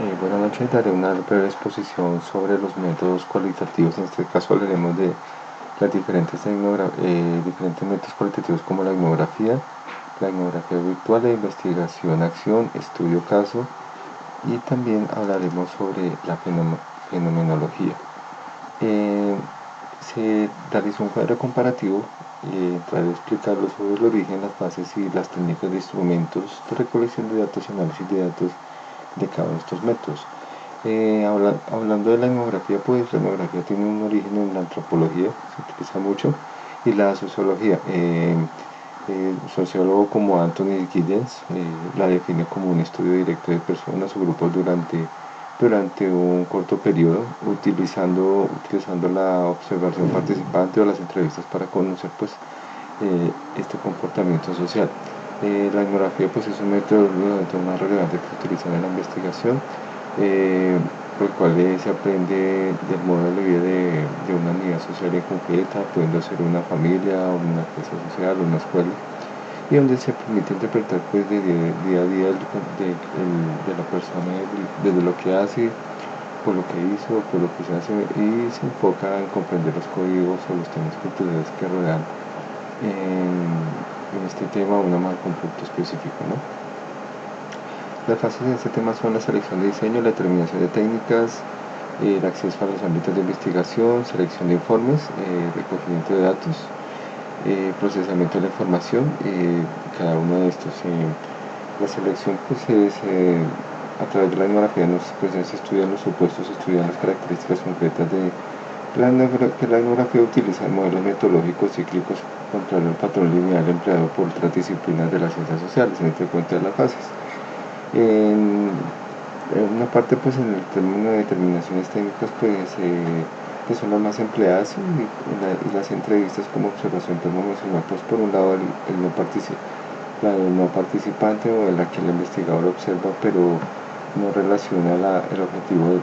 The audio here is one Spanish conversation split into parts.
Buenas noches, daré una breve exposición sobre los métodos cualitativos. En este caso hablaremos de las diferentes métodos cualitativos como la etnografía virtual, la investigación-acción, estudio-caso, y también hablaremos sobre la fenomenología. Eh, Se realizó un cuadro comparativo para explicarlo sobre el origen, las fases y las técnicas de instrumentos de recolección de datos y análisis de datos de cada uno de estos métodos. Hablando de la etnografía, pues la etnografía tiene un origen en la antropología, se utiliza mucho, y la sociología. Sociólogo como Anthony Giddens la define como un estudio directo de personas o grupos durante un corto periodo, utilizando la observación participante o las entrevistas para conocer pues, este comportamiento social. La etnografía pues, es un método más relevante que se utiliza en la investigación, por el cual se aprende del modelo de vida de una unidad social en concreta, pudiendo ser una familia, una empresa social, una escuela, y donde se permite interpretar pues de día a día de la persona, desde lo que hace, por lo que hizo, por lo que se hace, y se enfoca en comprender los códigos o los temas culturales que rodean en este tema una marca, un punto específico, ¿no? Las fases de este tema son la selección de diseño, la determinación de técnicas, el acceso a los ámbitos de investigación, selección de informes, recogimiento de datos, procesamiento de la información. Cada uno de estos, la selección pues es a través de la etnografía pues, se estudian los supuestos, se estudian las características concretas de la etnografía. Utiliza modelos metodológicos cíclicos contrario al patrón lineal empleado por otras disciplinas de las ciencias sociales en este cuento de las fases. En una parte pues en el término de determinaciones técnicas pues que son las más empleadas, y las entrevistas como observación termoemocional, pues por un lado la del no participante, o de la que el investigador observa pero no relaciona el objetivo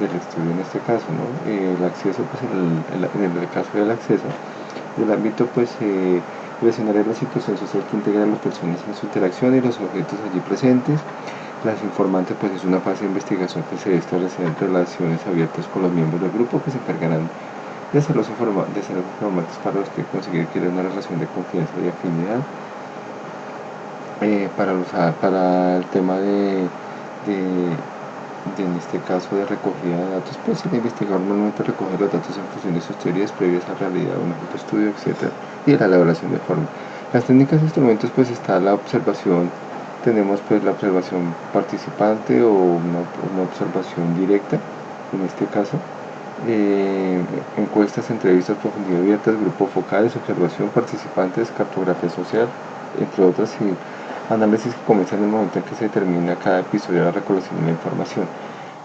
del estudio en este caso, ¿no? El acceso, pues en el caso del acceso, del ámbito, pues relacionar la situación social que integra a las personas en su interacción y los objetos allí presentes. Las informantes, pues es una fase de investigación que se establecerá en relaciones abiertas con los miembros del grupo, que se encargarán de ser los informantes para los que conseguir crear una relación de confianza y afinidad. Para el tema en este caso de recogida de datos, pues el investigador normalmente recoge los datos en función de sus teorías previas a realidad, un objeto de estudio, etc. Y la elaboración de forma. Las técnicas e instrumentos, pues está la observación. Tenemos pues la observación participante o una observación directa, en este caso. Encuestas, entrevistas, profundidad abiertas, grupos focales, observación, participantes, cartografía social, entre otras, y análisis que comienza en el momento en que se termina cada episodio de la recolección de la información.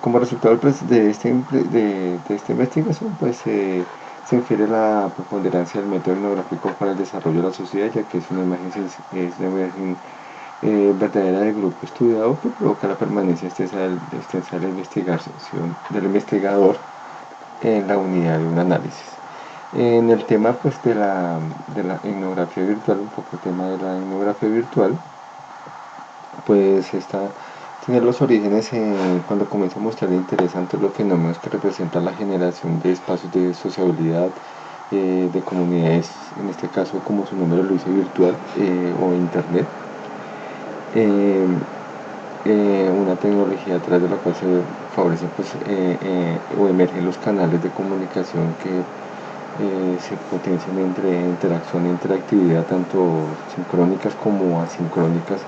Como resultado de esta investigación, pues se infiere la preponderancia del método etnográfico para el desarrollo de la sociedad, ya que es una imagen verdadera del grupo estudiado que provoca la permanencia extensa de la investigación del investigador en la unidad de un análisis. En el tema pues de la etnografía virtual, un poco el tema de la etnografía virtual, pues tiene los orígenes cuando comienza a mostrar interés ante los fenómenos que representan la generación de espacios de sociabilidad, de comunidades, en este caso como su nombre lo dice, virtual, o internet. Una tecnología a través de la cual se favorecen pues, o emergen los canales de comunicación que se potencian entre interacción e interactividad, tanto sincrónicas como asincrónicas,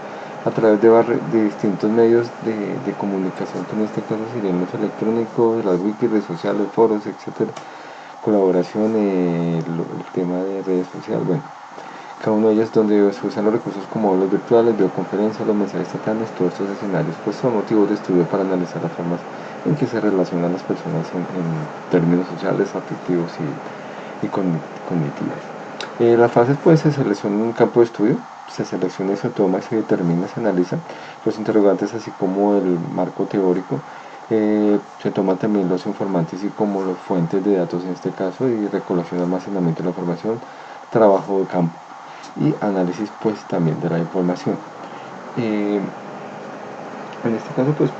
a través de distintos medios de comunicación, que en este caso serían los electrónicos, las wikis, redes sociales, foros, etcétera, colaboración, el tema de redes sociales, bueno, cada uno de ellos donde se usan los recursos como aulas virtuales, videoconferencias, los mensajes instantáneos. Todos estos escenarios pues son motivos de estudio para analizar las formas en que se relacionan las personas en términos sociales, afectivos y cognitivos. Las fases pues se seleccionan en un campo de estudio, se selecciona y se toma, se determina, se analiza los interrogantes, así como el marco teórico. Se toman también los informantes y como los fuentes de datos en este caso, y recolección y almacenamiento de la información, trabajo de campo y análisis pues también de la información. En este caso, pues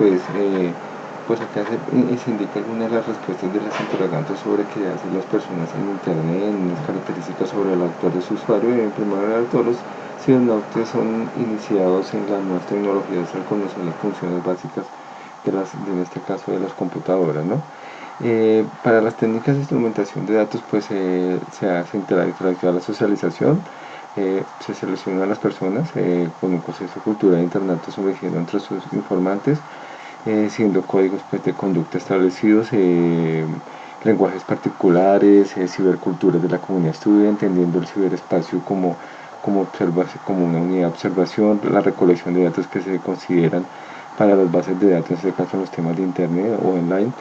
acá se indica algunas de las respuestas de las interrogantes sobre qué hacen las personas en Internet, unas características sobre el actuar de su usuario. En primer lugar, todos los cibernautas son iniciados en las nuevas tecnologías al conocer las funciones básicas en este caso de las computadoras, ¿no? Para las técnicas de instrumentación de datos, pues se hace interactiva la socialización, se selecciona a las personas con un proceso de cultura de internato sumergido entre sus informantes, siendo códigos pues, de conducta establecidos, lenguajes particulares, ciberculturas de la comunidad estudia, entendiendo el ciberespacio como una unidad de observación, la recolección de datos que se consideran para las bases de datos, en este caso los temas de internet o online,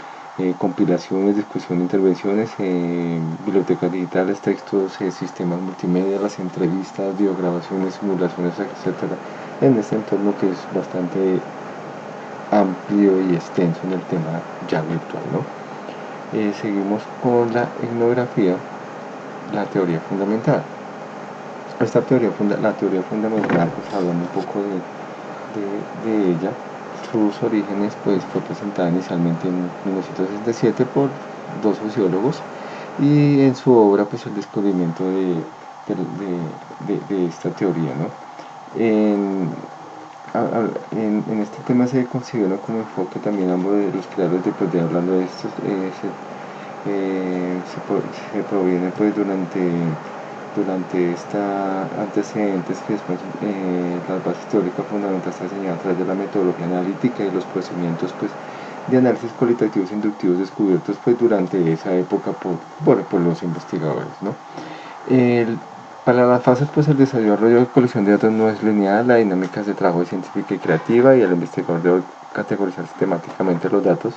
compilaciones, discusión, intervenciones, bibliotecas digitales, textos, sistemas multimedia, las entrevistas, videograbaciones, simulaciones, etcétera, en este entorno que es bastante amplio y extenso en el tema ya virtual, ¿no? Seguimos con la etnografía, la teoría fundamental. La teoría fundamental, pues hablando un poco de ella, sus orígenes pues fue presentada inicialmente en 1967 por dos sociólogos y en su obra pues el descubrimiento de esta teoría, ¿no? En, en este tema se considera como enfoque también ambos de los creadores de hablando de estos se proviene pues durante esta antecedentes que después las bases teóricas fundamentales está enseñadas a través de la metodología analítica y los procedimientos pues de análisis cualitativos inductivos descubiertos pues durante esa época por los investigadores, ¿no? El, para las fases, pues el desarrollo de colección de datos no es lineal, la dinámica es de trabajo científica y creativa y el investigador debe categorizar sistemáticamente los datos,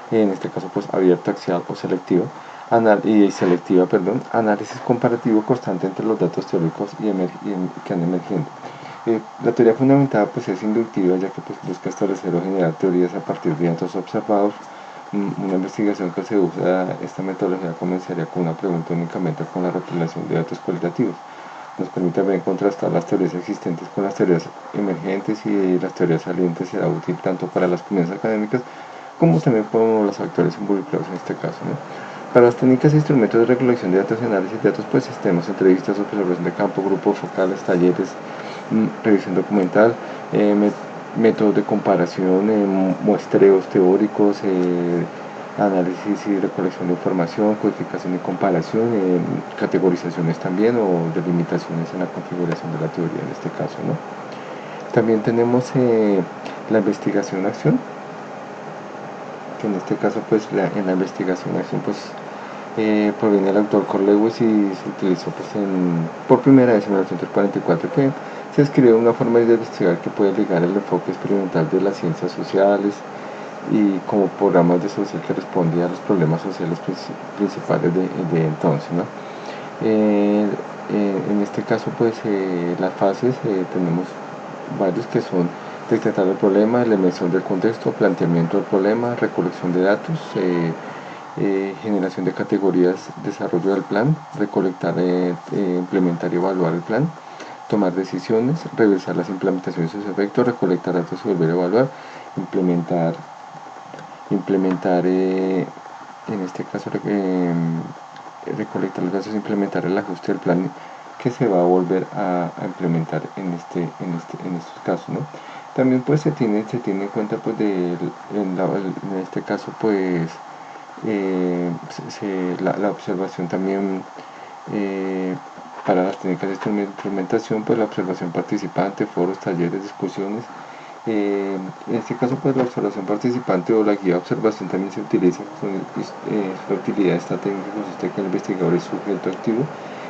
en este caso pues abierto, axial o selectivo, análisis comparativo constante entre los datos teóricos que han emergido. La teoría fundamentada pues es inductiva, ya que pues, busca establecer o generar teorías a partir de datos observados. Una investigación que se usa esta metodología comenzaría con una pregunta únicamente con la recopilación de datos cualitativos. Nos permite ver contrastar las teorías existentes con las teorías emergentes y las teorías salientes será útil tanto para las comunidades académicas como también por los actores involucrados en este caso, ¿no? Para las técnicas e instrumentos de recolección de datos y análisis de datos, pues sistemas, entrevistas, observación de campo, grupos focales, talleres, revisión documental, métodos de comparación, muestreos teóricos, análisis y recolección de información, codificación y comparación, categorizaciones también o delimitaciones en la configuración de la teoría en este caso, ¿no? También tenemos la investigación-acción, que en este caso pues en la investigación-acción pues proviene del autor Carl Lewis y se utilizó pues por primera vez en 1944, que se escribió una forma de investigar que puede ligar el enfoque experimental de las ciencias sociales y como programas de social que respondía a los problemas sociales principales de entonces, ¿no? En este caso pues las fases tenemos varios que son detectar el problema, la emisión del contexto, planteamiento del problema, recolección de datos, generación de categorías, desarrollo del plan, recolectar, implementar y evaluar el plan, tomar decisiones, revisar las implementaciones y sus efectos, recolectar datos y volver a evaluar, implementar en este caso recolectar los datos e implementar el ajuste del plan que se va a volver a implementar en estos casos, ¿no? También pues se tiene en cuenta pues en este caso pues la observación también para las técnicas de instrumentación, pues la observación participante, foros, talleres, discusiones. En este caso, pues la observación participante o la guía de observación también se utiliza. La utilidad de esta técnica consiste en que el investigador es sujeto activo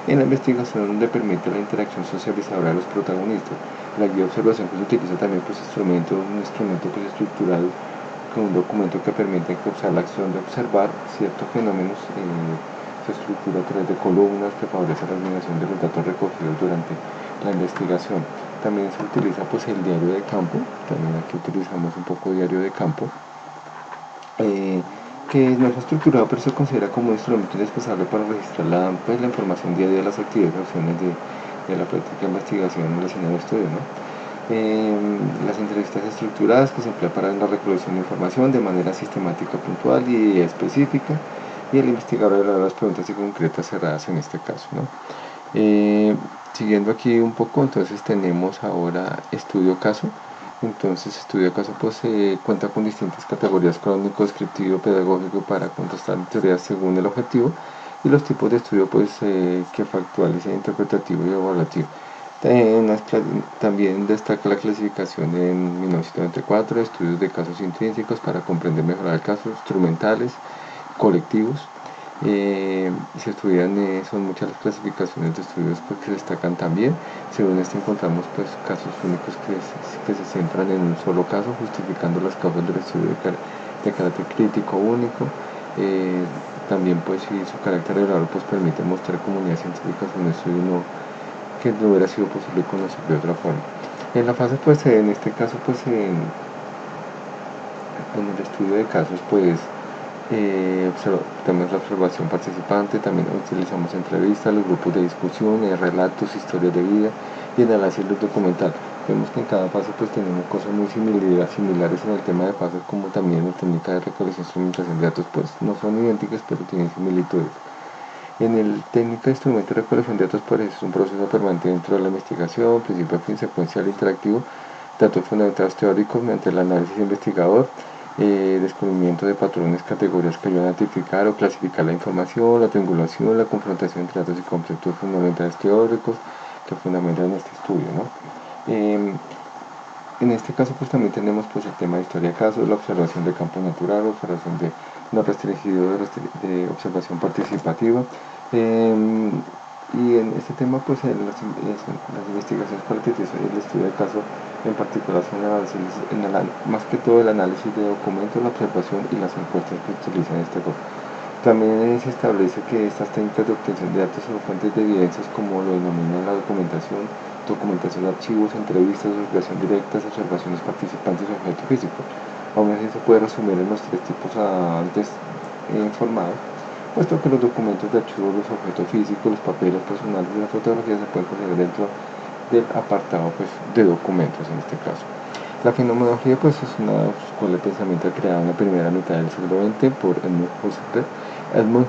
en la investigación donde permite la interacción socializadora de los protagonistas. La guía de observación pues, utiliza también pues, un instrumento pues, estructural con un documento que permite causar la acción de observar ciertos fenómenos. Se estructura a través de columnas que favorece la eliminación de los datos recogidos durante la investigación. También se utiliza pues el diario de campo, también aquí utilizamos un poco diario de campo, que no es estructurado pero se considera como un instrumento indispensable para registrar la información diaria de las actividades y acciones de la práctica de investigación en el escenario de estudio, ¿no? Las entrevistas estructuradas que se emplean para la recolección de información de manera sistemática, puntual y específica, y el investigador hará las preguntas y concretas cerradas en este caso, ¿no? Siguiendo aquí un poco, entonces tenemos ahora estudio caso. Entonces estudio caso pues cuenta con distintas categorías: crónico, descriptivo, pedagógico, para contestar teorías según el objetivo, y los tipos de estudio pues que factuales, interpretativo y evaluativo. También destaca la clasificación en 1994 de estudios de casos intrínsecos para comprender mejor el caso, instrumentales, colectivos. Se estudian, son muchas las clasificaciones de estudios pues, que se destacan también. Según este encontramos pues casos únicos que se centran en un solo caso, justificando las causas del estudio de carácter crítico único. También pues si su carácter regular pues permite mostrar comunidades científicas un estudio que no hubiera sido posible conocer de otra forma. En la fase pues en este caso pues en el estudio de casos pues tenemos la observación participante, también utilizamos entrevistas, los grupos de discusión, relatos, historias de vida y el análisis documental. Vemos que en cada fase pues tenemos cosas muy similares en el tema de fases, como también en la técnica de recolección e instrumentación de datos, pues no son idénticas pero tienen similitudes. En el técnica de instrumento de recolección de datos, pues es un proceso permanente dentro de la investigación, principio fin secuencial interactivo, datos fundamentados teóricos mediante el análisis investigador, descubrimiento de patrones, categorías que ayudan a identificar o clasificar la información, la triangulación, la confrontación entre datos y conceptos fundamentales teóricos que fundamentan este estudio, ¿no? En este caso pues también tenemos pues el tema de historia de casos, la observación de campo natural, observación de no restringido, de observación participativa. Y en este tema pues las investigaciones cualitativas, el estudio de caso en particular son más que todo el análisis de documentos, la observación y las encuestas que utilizan este grupo. También se establece que estas técnicas de obtención de datos son fuentes de evidencias, como lo denominan la documentación de archivos, entrevistas, observación directas, observaciones participantes y objeto físico. Aún así se puede resumir en los tres tipos antes informados, puesto que los documentos de archivo, los objetos físicos, los papeles personales y la fotografía se pueden considerar dentro del apartado pues, de documentos en este caso. La fenomenología pues, es una escuela de pensamiento creada en la primera mitad del siglo XX por Edmund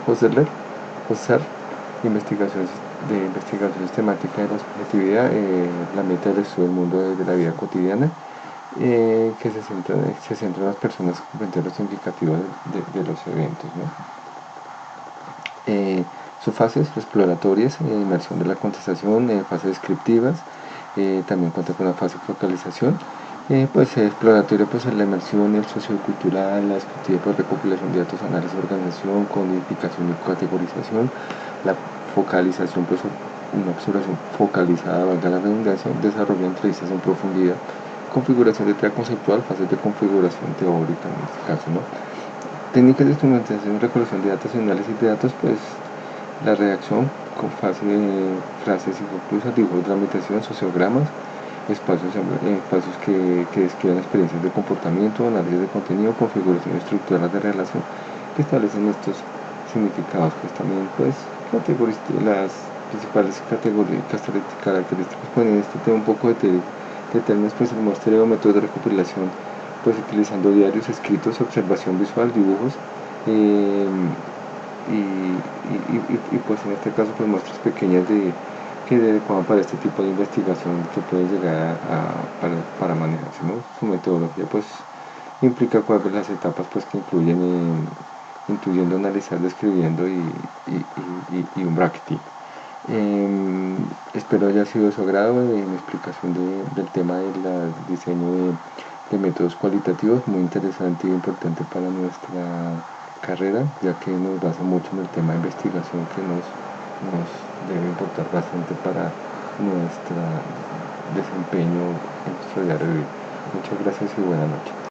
Husserl, investigación sistemática de la subjetividad, la meta del estudio del mundo de la vida cotidiana, que se centra en las personas frente a los significativos de los eventos, ¿no? Sus fases exploratorias, inmersión de la contestación, fases descriptivas, también cuenta con la fase de focalización. Pues exploratoria pues la inmersión, el sociocultural, la descriptiva pues, recopilación de datos, análisis, organización, codificación y categorización. La focalización pues una observación focalizada, valga la redundancia, desarrollo de entrevistas en profundidad, configuración de teoría conceptual, fases de configuración teórica en este caso, ¿no? Técnicas de instrumentación y recolección de datos y análisis de datos, pues la redacción con fase de frases inconclusas, dibujos de tramitación, sociogramas, espacios que describen experiencias de comportamiento, análisis de contenido, configuración estructural de relación que establecen estos significados. Pues también pues las principales características ponen este tema un poco de términos, pues el muestreo, métodos de recopilación pues utilizando diarios escritos, observación visual, dibujos, pues en este caso pues muestras pequeñas que adecuaban para este tipo de investigación que puede llegar para manejarse, ¿no? Su metodología pues implica cuáles las etapas pues que incluyen intuyendo, analizar, describiendo y un bracketing. Espero haya sido de su agrado en mi explicación del tema del diseño de métodos cualitativos, muy interesante y importante para nuestra carrera, ya que nos basa mucho en el tema de investigación que nos debe importar bastante para nuestro desempeño en nuestro diario de vida. Muchas gracias y buenas noches.